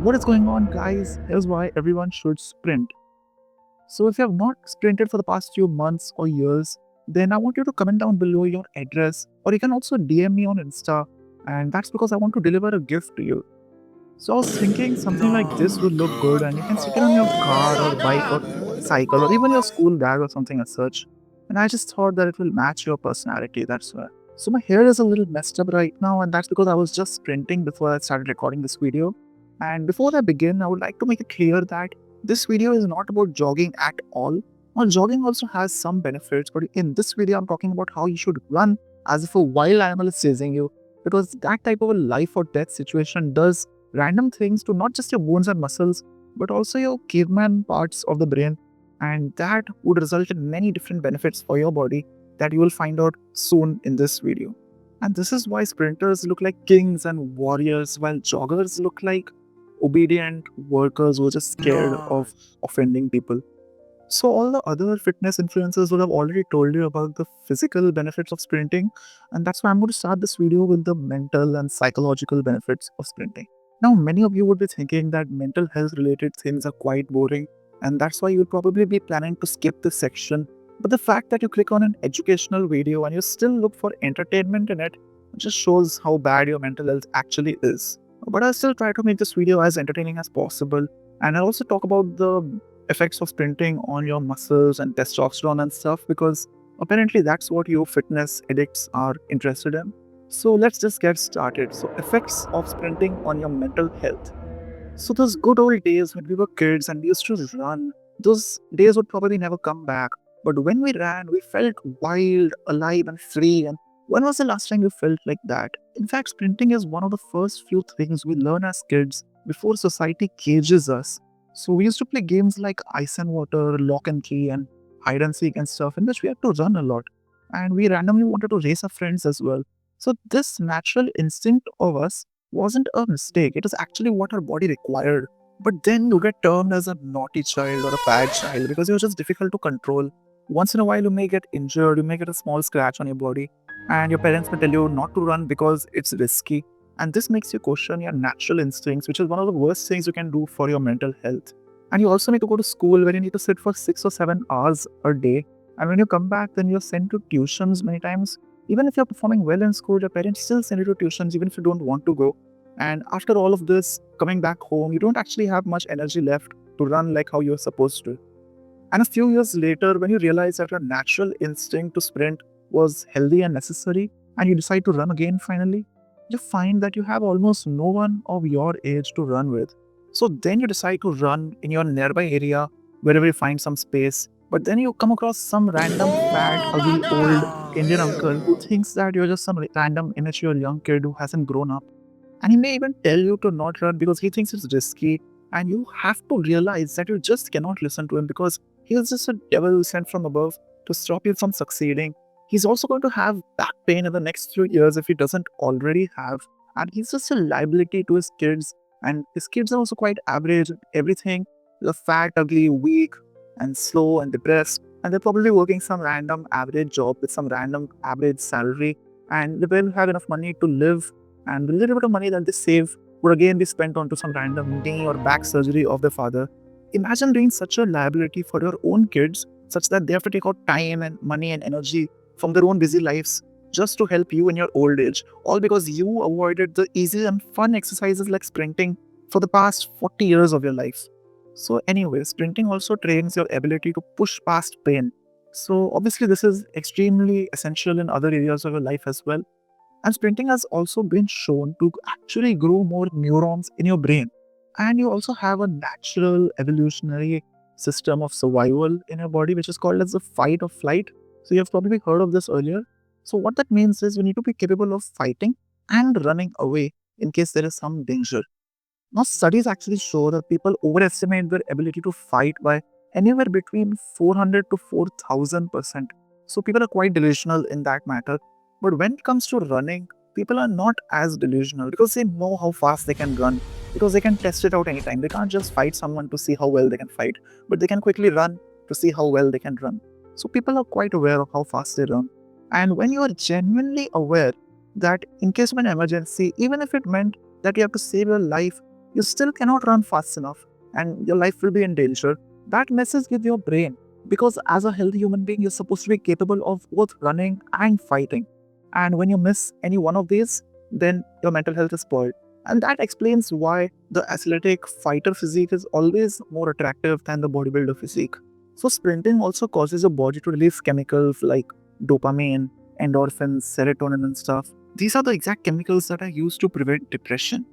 What is going on, guys? Here's why everyone should sprint. So, if you have not sprinted for the past few months or years, then I want you to comment down below your address, or you can also DM me on Insta, and that's because I want to deliver a gift to you. So, I was thinking something like this would look good, and you can stick it on your car or bike or cycle or even your school bag or something as such. And I just thought that it will match your personality, that's why. So, my hair is a little messed up right now, and that's because I was just sprinting before I started recording this video. And before I begin, I would like to make it clear that this video is not about jogging at all. Now, jogging also has some benefits, but in this video, I'm talking about how you should run as if a wild animal is chasing you, because that type of a life or death situation does random things to not just your bones and muscles, but also your caveman parts of the brain, and that would result in many different benefits for your body that you will find out soon in this video. And this is why sprinters look like kings and warriors, while joggers look like obedient workers who are just scared of offending people. So, all the other fitness influencers would have already told you about the physical benefits of sprinting, and that's why I'm going to start this video with the mental and psychological benefits of sprinting. Now, many of you would be thinking that mental health related things are quite boring, and that's why you'll probably be planning to skip this section. But the fact that you click on an educational video and you still look for entertainment in it just shows how bad your mental health actually is. But I'll still try to make this video as entertaining as possible, and I'll also talk about the effects of sprinting on your muscles and testosterone and stuff, because apparently that's what you fitness addicts are interested in. So let's just get started. So, effects of sprinting on your mental health. So those good old days when we were kids and we used to run, those days would probably never come back. But when we ran, we felt wild, alive, and free. And when was the last time you felt like that? In fact, sprinting is one of the first few things we learn as kids before society cages us. So we used to play games like ice and water, lock and key, and hide and seek and stuff, in which we had to run a lot. And we randomly wanted to race our friends as well. So this natural instinct of us wasn't a mistake. It was actually what our body required. But then you get termed as a naughty child or a bad child because you're just difficult to control. Once in a while, you may get injured, you may get a small scratch on your body, and your parents may tell you not to run because it's risky. And this makes you question your natural instincts, which is one of the worst things you can do for your mental health. And you also need to go to school where you need to sit for 6 or 7 hours a day. And when you come back, then you're sent to tuitions many times. Even if you're performing well in school, your parents still send you to tuitions even if you don't want to go. And after all of this, coming back home, you don't actually have much energy left to run like how you're supposed to. And a few years later, when you realize that your natural instinct to sprint was healthy and necessary, and you decide to run again finally, you find that you have almost no one of your age to run with. So then you decide to run in your nearby area, wherever you find some space. But then you come across some random fat, ugly old Indian uncle who thinks that you're just some random immature young kid who hasn't grown up. And he may even tell you to not run because he thinks it's risky. And you have to realize that you just cannot listen to him because he is just a devil sent from above to stop you from succeeding. He's also going to have back pain in the next few years if he doesn't already have. And he's just a liability to his kids. And his kids are also quite average at everything. They're fat, ugly, weak, and slow and depressed. And they're probably working some random average job with some random average salary. And they will have enough money to live, and the little bit of money that they save would again be spent onto some random knee or back surgery of their father. Imagine being such a liability for your own kids, such that they have to take out time and money and energy from their own busy lives just to help you in your old age, all because you avoided the easy and fun exercises like sprinting for the past 40 years of your life. So, anyway, sprinting also trains your ability to push past pain. So, obviously, this is extremely essential in other areas of your life as well. And sprinting has also been shown to actually grow more neurons in your brain. And you also have a natural evolutionary system of survival in your body, which is called as the fight or flight. So you've probably heard of this earlier. So what that means is you need to be capable of fighting and running away in case there is some danger. Now, studies actually show that people overestimate their ability to fight by anywhere between 400 to 4000%. So, people are quite delusional in that matter. But when it comes to running, people are not as delusional because they know how fast they can run, because they can test it out anytime. They can't just fight someone to see how well they can fight, but they can quickly run to see how well they can run. So, people are quite aware of how fast they run. And when you are genuinely aware that in case of an emergency, even if it meant that you have to save your life you still cannot run fast enough and your life will be in danger. That messes with your brain because as a healthy human being, you're supposed to be capable of both running and fighting. And when you miss any one of these, then your mental health is spoiled. And that explains why the athletic fighter physique is always more attractive than the bodybuilder physique. So, sprinting also causes your body to release chemicals like dopamine, endorphins, serotonin, and stuff. These are the exact chemicals that are used to prevent depression.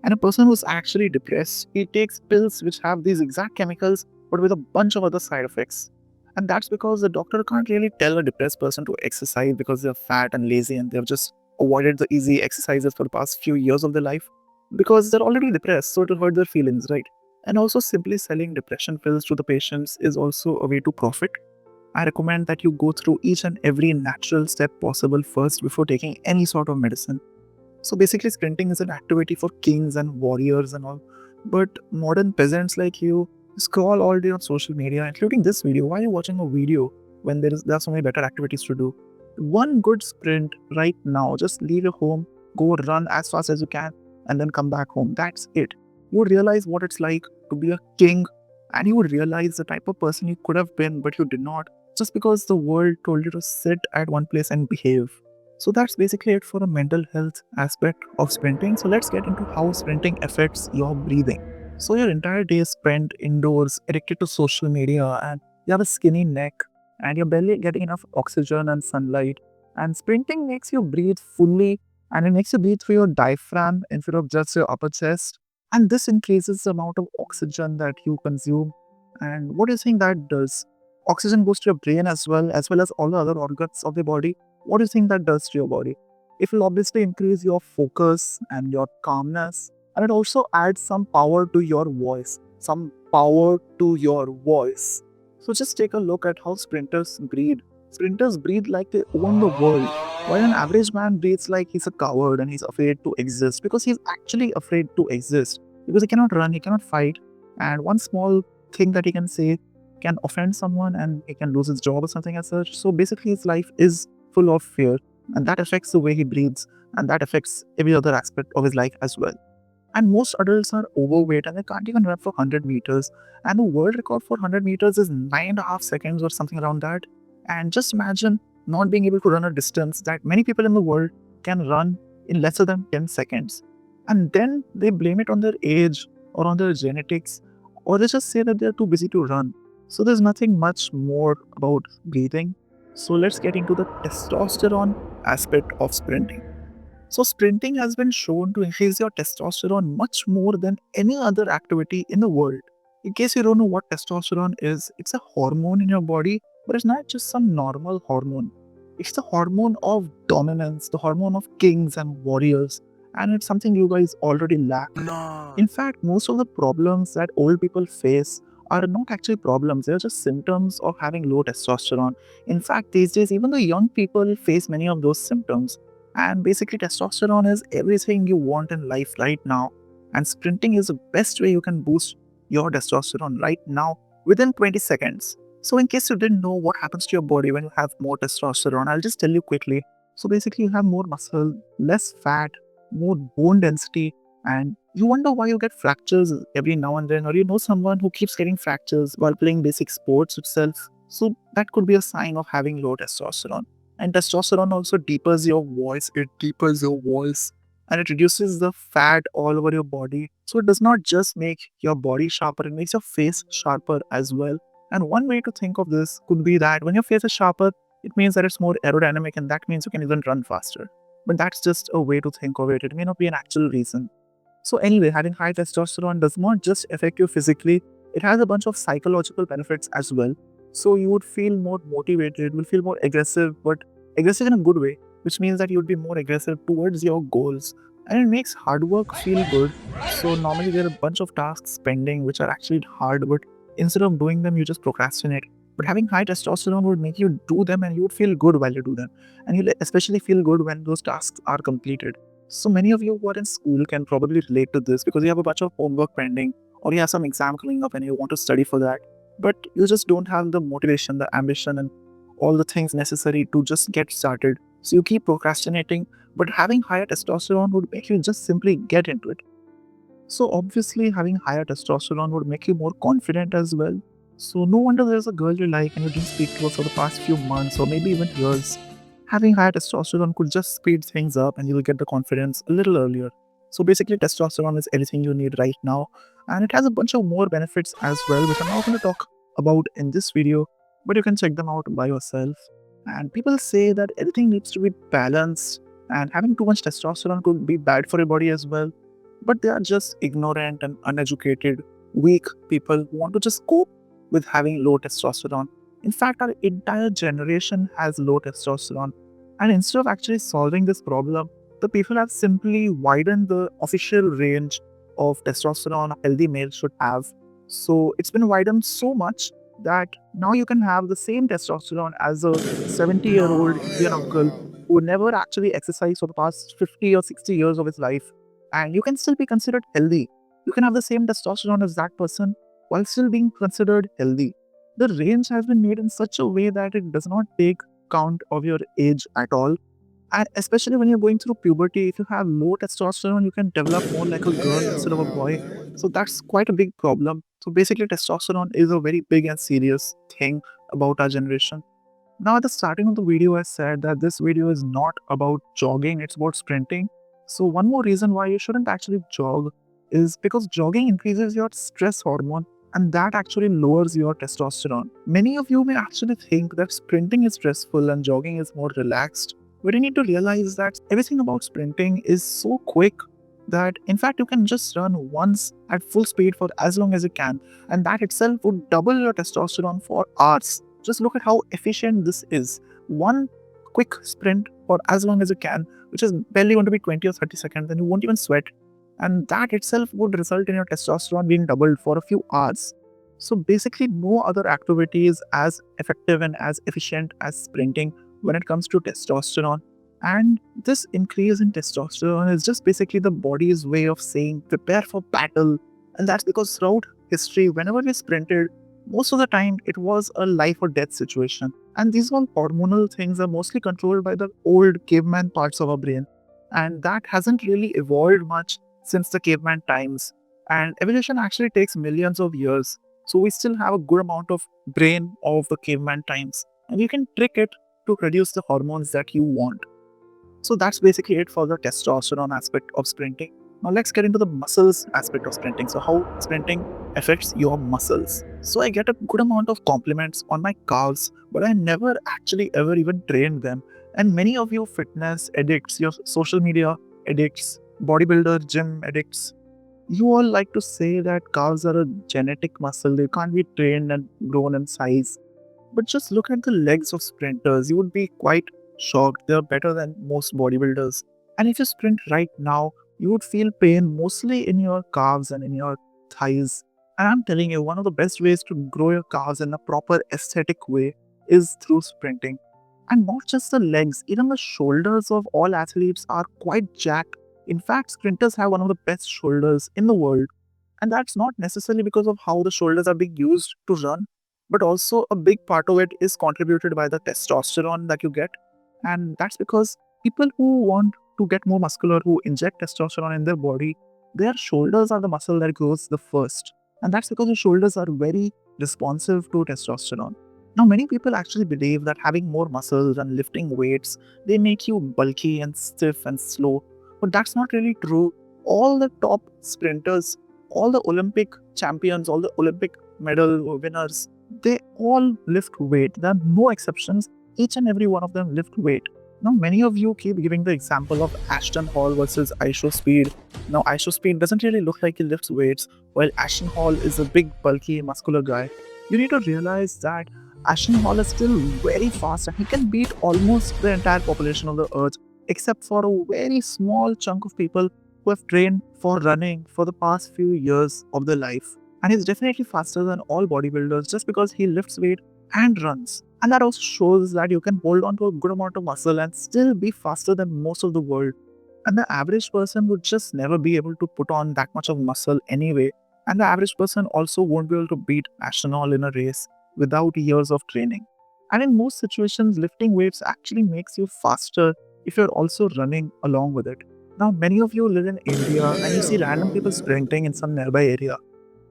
And a person who's actually depressed, he takes pills which have these exact chemicals but with a bunch of other side effects. And that's because the doctor can't really tell a depressed person to exercise because they're fat and lazy and they've just avoided the easy exercises for the past few years of their life because they're already depressed, so it'll hurt their feelings, right? And also, simply selling depression pills to the patients is also a way to profit. I recommend that you go through each and every natural step possible first before taking any sort of medicine. So basically, sprinting is an activity for kings and warriors and all. But modern peasants like you scroll all day on social media, including this video. Why are you watching a video when there are so many better activities to do? One good sprint right now. Just leave your home, go run as fast as you can, and then come back home. That's it. You would realize what it's like to be a king, and you would realize the type of person you could have been, but you did not, just because the world told you to sit at one place and behave. So that's basically it for the mental health aspect of sprinting. So let's get into how sprinting affects your breathing. So your entire day is spent indoors, addicted to social media, and you have a skinny neck, and you're barely getting enough oxygen and sunlight. And sprinting makes you breathe fully, and it makes you breathe through your diaphragm instead of just your upper chest. And this increases the amount of oxygen that you consume. And what do you think that does? Oxygen goes to your brain as well as all the other organs of the body. What do you think that does to your body? It will obviously increase your focus and your calmness, and it also adds some power to your voice. Some power to your voice. So just take a look at how sprinters breathe. Sprinters breathe like they own the world, while an average man breathes like he's a coward and he's afraid to exist because he's actually afraid to exist because he cannot run, he cannot fight, and one small thing that he can say can offend someone and he can lose his job or something as such. So basically, his life is full of fear, and that affects the way he breathes, and that affects every other aspect of his life as well. And most adults are overweight and they can't even run for 100 meters. And the world record for 100 meters is 9.5 seconds or something around that. And just imagine not being able to run a distance that many people in the world can run in lesser than 10 seconds. And then they blame it on their age or on their genetics, or they just say that they're too busy to run. So there's nothing much more about breathing. So let's get into the testosterone aspect of sprinting. So, sprinting has been shown to increase your testosterone much more than any other activity in the world. In case you don't know what testosterone is, it's a hormone in your body, but it's not just some normal hormone. It's the hormone of dominance, the hormone of kings and warriors, and it's something you guys already lack. In fact, most of the problems that old people face are not actually problems, they're just symptoms of having low testosterone. In fact, these days, even the young people face many of those symptoms. And basically, testosterone is everything you want in life right now. And sprinting is the best way you can boost your testosterone right now within 20 seconds. So, in case you didn't know what happens to your body when you have more testosterone, I'll just tell you quickly. So, basically, you have more muscle, less fat, more bone density, and you wonder why you get fractures every now and then, or you know someone who keeps getting fractures while playing basic sports itself. So, that could be a sign of having low testosterone. And testosterone also deepens your voice, it deepens your voice, and it reduces the fat all over your body. So it does not just make your body sharper, it makes your face sharper as well. And one way to think of this could be that when your face is sharper, it means that it's more aerodynamic, and that means you can even run faster. But that's just a way to think of it. It may not be an actual reason. So, anyway, having high testosterone does not just affect you physically, it has a bunch of psychological benefits as well. So, you would feel more motivated, will feel more aggressive, but aggressive in a good way, which means that you would be more aggressive towards your goals. And it makes hard work feel good. So, normally there are a bunch of tasks pending which are actually hard, but instead of doing them, you just procrastinate. But having high testosterone would make you do them and you would feel good while you do them. And you'll especially feel good when those tasks are completed. So many of you who are in school can probably relate to this because you have a bunch of homework pending or you have some exam coming up and you want to study for that. But you just don't have the motivation, the ambition, and all the things necessary to just get started. So you keep procrastinating, but having higher testosterone would make you just simply get into it. So obviously having higher testosterone would make you more confident as well. So no wonder there's a girl you like and you didn't speak to her for the past few months or maybe even years. Having higher testosterone could just speed things up and you'll get the confidence a little earlier. So basically testosterone is everything you need right now, and it has a bunch of more benefits as well which I'm not going to talk about in this video, but you can check them out by yourself. And people say that everything needs to be balanced and having too much testosterone could be bad for your body as well, but they are just ignorant and uneducated, weak people who want to just cope with having low testosterone. In fact, our entire generation has low testosterone. And instead of actually solving this problem, the people have simply widened the official range of testosterone a healthy male should have. So it's been widened so much that now you can have the same testosterone as a 70-year-old Indian uncle who never actually exercised for the past 50 or 60 years of his life, and you can still be considered healthy. You can have the same testosterone as that person while still being considered healthy. The range has been made in such a way that it does not take count of your age at all. And especially when you're going through puberty, if you have low testosterone, you can develop more like a girl instead of a boy. So that's quite a big problem. So basically, testosterone is a very big and serious thing about our generation. Now, at the starting of the video, I said that this video is not about jogging, it's about sprinting. So, one more reason why you shouldn't actually jog is because jogging increases your stress hormone and that actually lowers your testosterone. Many of you may actually think that sprinting is stressful and jogging is more relaxed, but you need to realize that everything about sprinting is so quick that in fact you can just run once at full speed for as long as you can, and that itself would double your testosterone for hours. Just look at how efficient this is. One quick sprint for as long as you can, which is barely going to be 20 or 30 seconds, and you won't even sweat. And that itself would result in your testosterone being doubled for a few hours. So basically, no other activity is as effective and as efficient as sprinting when it comes to testosterone. And this increase in testosterone is just basically the body's way of saying prepare for battle. And that's because throughout history, whenever we sprinted, most of the time it was a life or death situation. And these all hormonal things are mostly controlled by the old caveman parts of our brain. And that hasn't really evolved much since the caveman times. And evolution actually takes millions of years. So we still have a good amount of brain of the caveman times. And you can trick it to produce the hormones that you want. So that's basically it for the testosterone aspect of sprinting. Now let's get into the muscles aspect of sprinting. So how sprinting affects your muscles. So I get a good amount of compliments on my calves, but I never actually ever even trained them. And many of you fitness addicts, your social media addicts, bodybuilder, gym addicts, you all like to say that calves are a genetic muscle. They can't be trained and grown in size. But just look at the legs of sprinters. You would be quite shocked. They're better than most bodybuilders. And if you sprint right now, you would feel pain mostly in your calves and in your thighs. And I'm telling you, one of the best ways to grow your calves in a proper aesthetic way is through sprinting. And not just the legs, even the shoulders of all athletes are quite jacked. In fact, sprinters have one of the best shoulders in the world. And that's not necessarily because of how the shoulders are being used to run, but also a big part of it is contributed by the testosterone that you get. And that's because people who want to get more muscular, who inject testosterone in their body, their shoulders are the muscle that grows the first. And that's because the shoulders are very responsive to testosterone. Now, many people actually believe that having more muscles and lifting weights, they make you bulky and stiff and slow. But that's not really true. All the top sprinters, all the Olympic champions, all the Olympic medal winners, they all lift weight. There are no exceptions. Each and every one of them lift weight. Now, many of you keep giving the example of Ashton Hall versus Isho Speed. Now, Isho Speed doesn't really look like he lifts weights, while Ashton Hall is a big, bulky, muscular guy. You need to realize that Ashton Hall is still very fast and he can beat almost the entire population of the earth, except for a very small chunk of people who have trained for running for the past few years of their life. And he's definitely faster than all bodybuilders just because he lifts weight and runs. And that also shows that you can hold on to a good amount of muscle and still be faster than most of the world. And the average person would just never be able to put on that much of muscle anyway. And the average person also won't be able to beat Ashton Hall in a race without years of training. And in most situations, lifting weights actually makes you faster if you're also running along with it. Now, many of you live in India and you see random people sprinting in some nearby area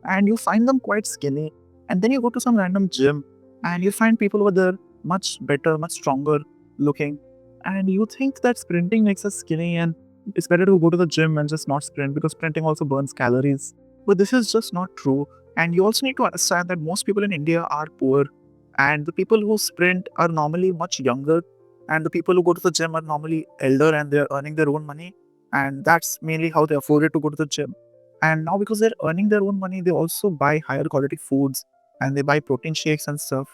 and you find them quite skinny. And then you go to some random gym and you find people over there much better, much stronger looking. And you think that sprinting makes us skinny and it's better to go to the gym and just not sprint because sprinting also burns calories. But this is just not true. And you also need to understand that most people in India are poor and the people who sprint are normally much younger and the people who go to the gym are normally elder and they're earning their own money. And that's mainly how they afford it to go to the gym. And now, because they're earning their own money, they also buy higher quality foods and they buy protein shakes and stuff.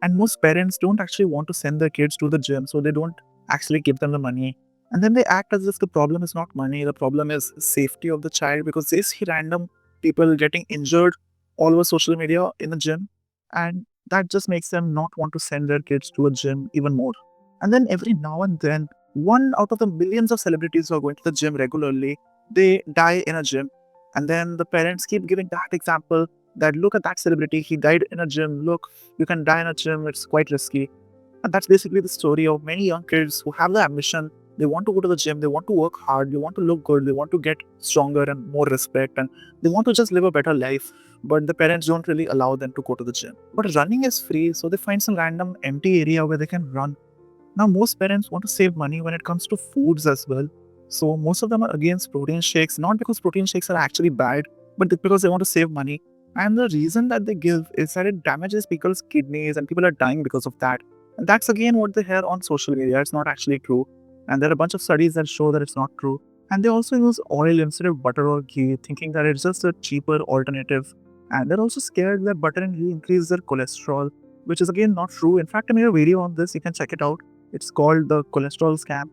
And most parents don't actually want to send their kids to the gym, so they don't actually give them the money. And then they act as if the problem is not money, the problem is safety of the child because they see random people getting injured all over social media in the gym. And that just makes them not want to send their kids to a gym even more. And then every now and then, one out of the millions of celebrities who are going to the gym regularly, they die in a gym. And then the parents keep giving that example that look at that celebrity, he died in a gym. Look, you can die in a gym, it's quite risky. And that's basically the story of many young kids who have the ambition. They want to go to the gym, they want to work hard, they want to look good, they want to get stronger and more respect, and they want to just live a better life. But the parents don't really allow them to go to the gym. But running is free, so they find some random empty area where they can run. Now, most parents want to save money when it comes to foods as well. So, most of them are against protein shakes, not because protein shakes are actually bad, but because they want to save money. And the reason that they give is that it damages people's kidneys and people are dying because of that. And that's again what they hear on social media. It's not actually true. And there are a bunch of studies that show that it's not true. And they also use oil instead of butter or ghee, thinking that it's just a cheaper alternative. And they're also scared that butter and ghee increase their cholesterol, which is again not true. In fact, I made a video on this. You can check it out. It's called the cholesterol scam,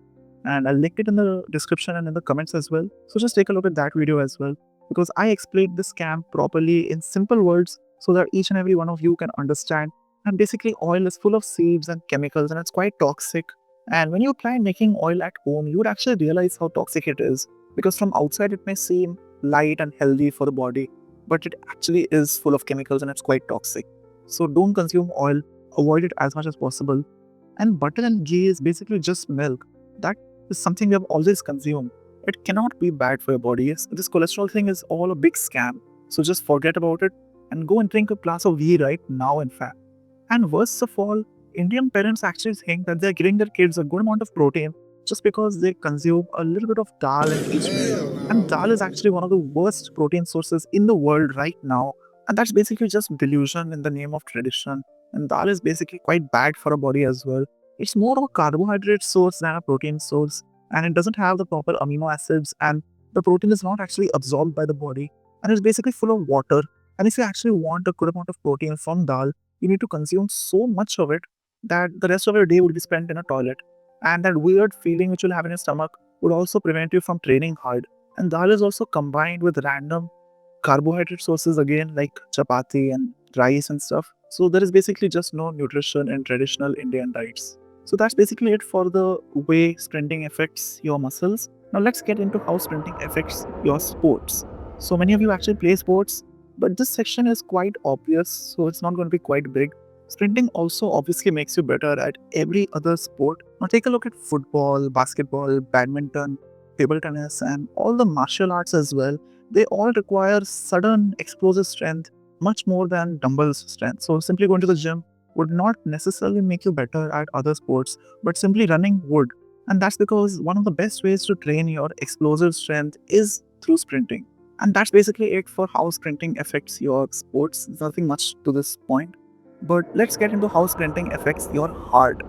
and I'll link it in the description and in the comments as well. So just take a look at that video as well because I explained this scam properly in simple words so that each and every one of you can understand. And basically, oil is full of seeds and chemicals and it's quite toxic. And when you try making oil at home, you would actually realize how toxic it is because from outside it may seem light and healthy for the body, but it actually is full of chemicals and it's quite toxic. So don't consume oil, avoid it as much as possible. And butter and ghee is basically just milk. That is something we have always consumed. It cannot be bad for your body. This cholesterol thing is all a big scam. So just forget about it and go and drink a glass of ghee right now, in fact. And worst of all, Indian parents actually think that they're giving their kids a good amount of protein just because they consume a little bit of dal in each meal. And dal is actually one of the worst protein sources in the world right now. And that's basically just delusion in the name of tradition. And dal is basically quite bad for a body as well. It's more of a carbohydrate source than a protein source, and it doesn't have the proper amino acids, and the protein is not actually absorbed by the body, and it's basically full of water. And if you actually want a good amount of protein from dal, you need to consume so much of it that the rest of your day would be spent in a toilet. And that weird feeling which you'll have in your stomach would also prevent you from training hard. And dal is also combined with random carbohydrate sources again, like chapati and rice and stuff. So there is basically just no nutrition in traditional Indian diets. So that's basically it for the way sprinting affects your muscles. Now let's get into how sprinting affects your sports. So many of you actually play sports, but this section is quite obvious, so it's not going to be quite big. Sprinting also obviously makes you better at every other sport. Now take a look at football, basketball, badminton, table tennis, and all the martial arts as well. They all require sudden explosive strength much more than dumbbells strength. So simply going to the gym would not necessarily make you better at other sports, but simply running would. And that's because one of the best ways to train your explosive strength is through sprinting. And that's basically it for how sprinting affects your sports. There's nothing much to this point. But let's get into how sprinting affects your heart.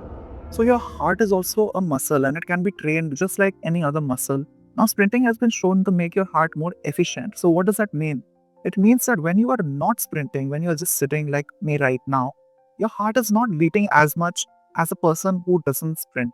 So your heart is also a muscle and it can be trained just like any other muscle. Now sprinting has been shown to make your heart more efficient. So what does that mean? It means that when you are not sprinting, when you are just sitting like me right now, your heart is not beating as much as a person who doesn't sprint.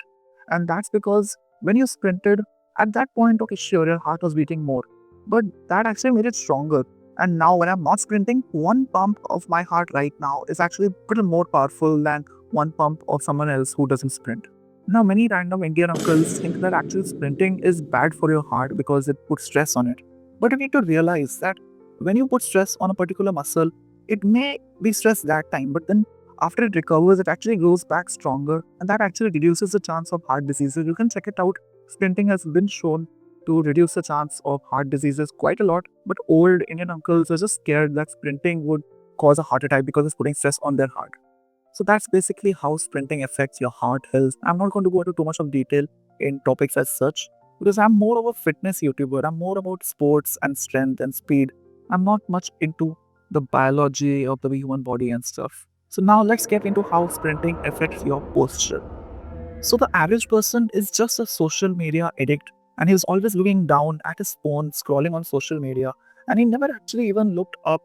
And that's because when you sprinted, at that point, okay, sure, your heart was beating more. But that actually made it stronger. And now when I'm not sprinting, one pump of my heart right now is actually a little more powerful than one pump of someone else who doesn't sprint. Now, many random Indian uncles think that actually sprinting is bad for your heart because it puts stress on it. But you need to realize that when you put stress on a particular muscle, it may be stressed that time, but then after it recovers, it actually grows back stronger, and that actually reduces the chance of heart diseases. You can check it out. Sprinting has been shown to reduce the chance of heart diseases quite a lot. But old Indian uncles are just scared that sprinting would cause a heart attack because it's putting stress on their heart. So that's basically how sprinting affects your heart health. I'm not going to go into too much of detail in topics as such because I'm more of a fitness YouTuber. I'm more about sports and strength and speed. I'm not much into the biology of the human body and stuff. So now let's get into how sprinting affects your posture. So the average person is just a social media addict and he's always looking down at his phone, scrolling on social media, and he never actually even looked up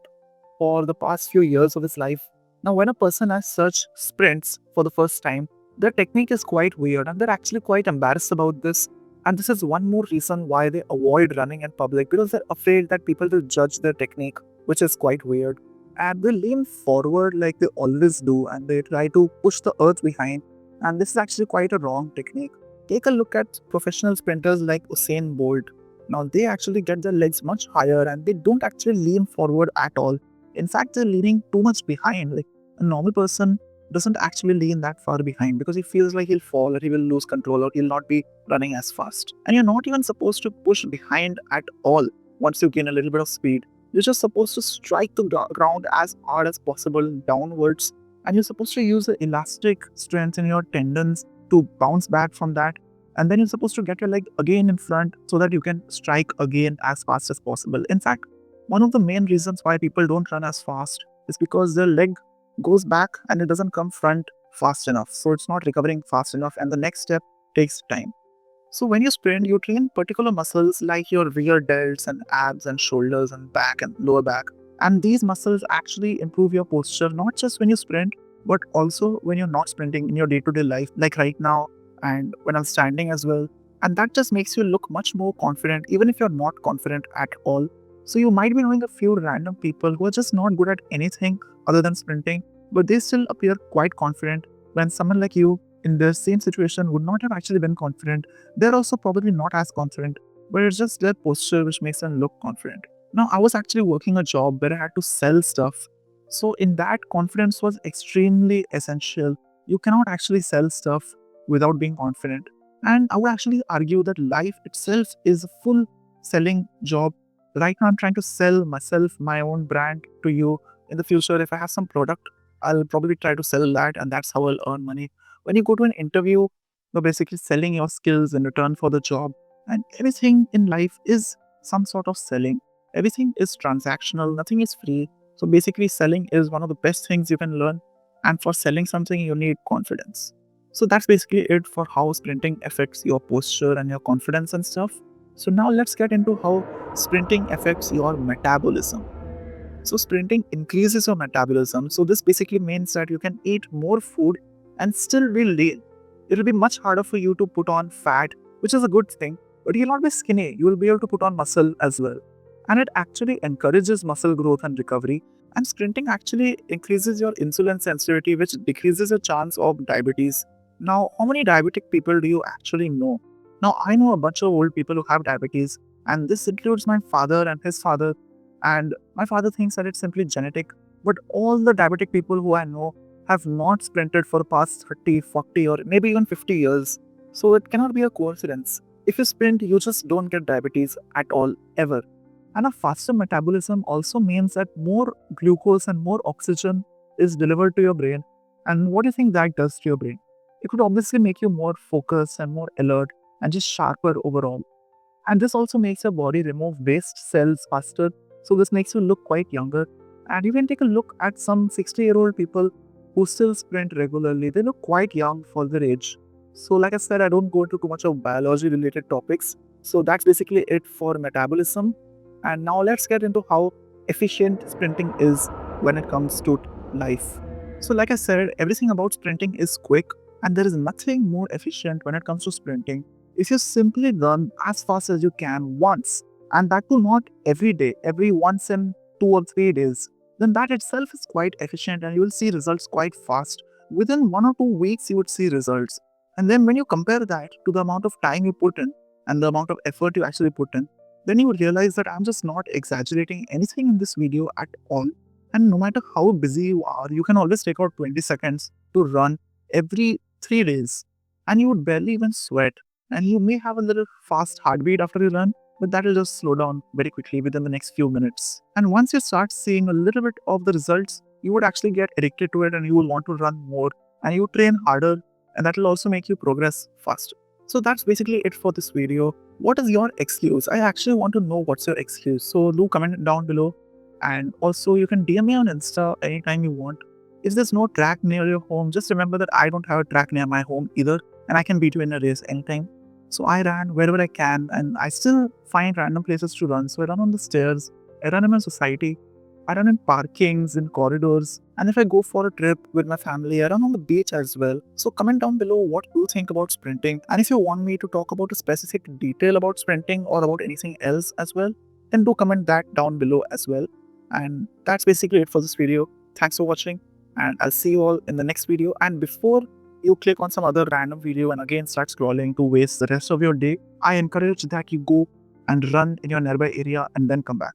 for the past few years of his life. Now, when a person as such sprints for the first time, their technique is quite weird and they're actually quite embarrassed about this. And this is one more reason why they avoid running in public because they're afraid that people will judge their technique, which is quite weird. And they lean forward like they always do and they try to push the earth behind, and this is actually quite a wrong technique. Take a look at professional sprinters like Usain Bolt. Now, they actually get their legs much higher and they don't actually lean forward at all. In fact, they're leaning too much behind. Like a normal person doesn't actually lean that far behind because he feels like he'll fall or he will lose control or he'll not be running as fast. And you're not even supposed to push behind at all once you gain a little bit of speed. You're just supposed to strike the ground as hard as possible downwards, and you're supposed to use the elastic strength in your tendons to bounce back from that, and then you're supposed to get your leg again in front so that you can strike again as fast as possible. In fact, one of the main reasons why people don't run as fast is because their leg goes back and it doesn't come front fast enough, so it's not recovering fast enough and the next step takes time. So when you sprint, you train particular muscles like your rear delts and abs and shoulders and back and lower back. And these muscles actually improve your posture not just when you sprint, but also when you're not sprinting in your day-to-day life, like right now and when I'm standing as well. And that just makes you look much more confident, even if you're not confident at all. So you might be knowing a few random people who are just not good at anything other than sprinting, but they still appear quite confident when someone like you in the same situation would not have actually been confident. They're also probably not as confident, but it's just their posture which makes them look confident. Now, I was actually working a job where I had to sell stuff. So, in that, confidence was extremely essential. You cannot actually sell stuff without being confident. And I would actually argue that life itself is a full selling job. Right now, I'm trying to sell myself, my own brand to you. In the future, if I have some product, I'll probably try to sell that, and that's how I'll earn money. When you go to an interview, you're basically selling your skills in return for the job. And everything in life is some sort of selling. Everything is transactional, nothing is free. So basically, selling is one of the best things you can learn. And for selling something, you need confidence. So that's basically it for how sprinting affects your posture and your confidence and stuff. So now let's get into how sprinting affects your metabolism. So sprinting increases your metabolism. So this basically means that you can eat more food and still be lean. It will be much harder for you to put on fat, which is a good thing, but you'll not be skinny. You will be able to put on muscle as well. And it actually encourages muscle growth and recovery. And sprinting actually increases your insulin sensitivity, which decreases your chance of diabetes. Now, how many diabetic people do you actually know? Now, I know a bunch of old people who have diabetes, and this includes my father and his father. And my father thinks that it's simply genetic, but all the diabetic people who I know have not sprinted for the past 30, 40, or maybe even 50 years. So it cannot be a coincidence. If you sprint, you just don't get diabetes at all, ever. And a faster metabolism also means that more glucose and more oxygen is delivered to your brain. And what do you think that does to your brain? It could obviously make you more focused and more alert and just sharper overall. And this also makes your body remove waste cells faster. So this makes you look quite younger. And you can take a look at some 60-year-old people who still sprint regularly. They look quite young for their age. So like I said, I don't go into too much of biology related topics. So that's basically it for metabolism. And now let's get into how efficient sprinting is when it comes to life. So like I said, everything about sprinting is quick and there is nothing more efficient when it comes to sprinting. If you simply run as fast as you can once, and that too not every day, every once in 2 or 3 days, then that itself is quite efficient and you will see results quite fast. Within 1 or 2 weeks, you would see results. And then when you compare that to the amount of time you put in and the amount of effort you actually put in, then you will realize that I'm just not exaggerating anything in this video at all. And no matter how busy you are, you can always take out 20 seconds to run every 3 days and you would barely even sweat. and you may have a little fast heartbeat after you run, but that will just slow down very quickly within the next few minutes. And once you start seeing a little bit of the results, you would actually get addicted to it and you will want to run more and you train harder, and that will also make you progress faster. So that's basically it for this video. What is your excuse? I actually want to know what's your excuse. So do comment it down below, and also you can DM me on Insta anytime you want. If there's no track near your home, just remember that I don't have a track near my home either, and I can beat you in a race anytime. So I ran wherever I can, and I still find random places to run. So I run on the stairs, I run in my society, I run in parkings, in corridors, and if I go for a trip with my family, I run on the beach as well. So comment down below what you think about sprinting, and if you want me to talk about a specific detail about sprinting or about anything else as well, then do comment that down below as well. And that's basically it for this video. Thanks for watching, and I'll see you all in the next video. And before you click on some other random video and again start scrolling to waste the rest of your day, I encourage that you go and run in your nearby area and then come back.